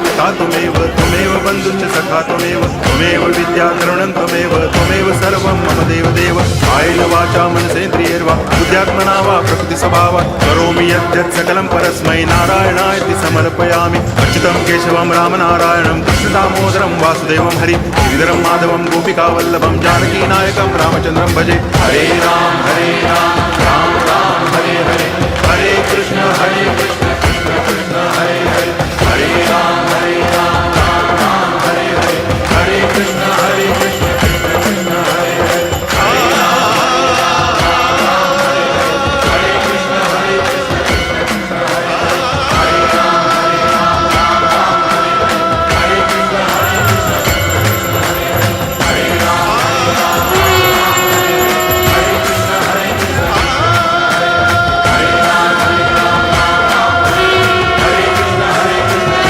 पिता त्वमेव त्वमेव बन्धुश्च सखा त्वमेव त्वमेव विद्या तरुणं त्वमेव त्वमेव सर्वं मम देवदेव कायेन वाचा मनसेन्द्रियैर्वा बुद्ध्यात्मना वा प्रकृतिस्वभावात् करोमि यद्यत् सकलं परस्मै नारायणायति समर्पयामि अच्युतं केशवं रामनारायणं कृष्णदामोदरं वासुदेवं हरि श्रीधरं माधवं गोपिकावल्लभं जानकीनायकं रामचन्द्रं भजे हरे राम राम राम हरे हरे हरे कृष्ण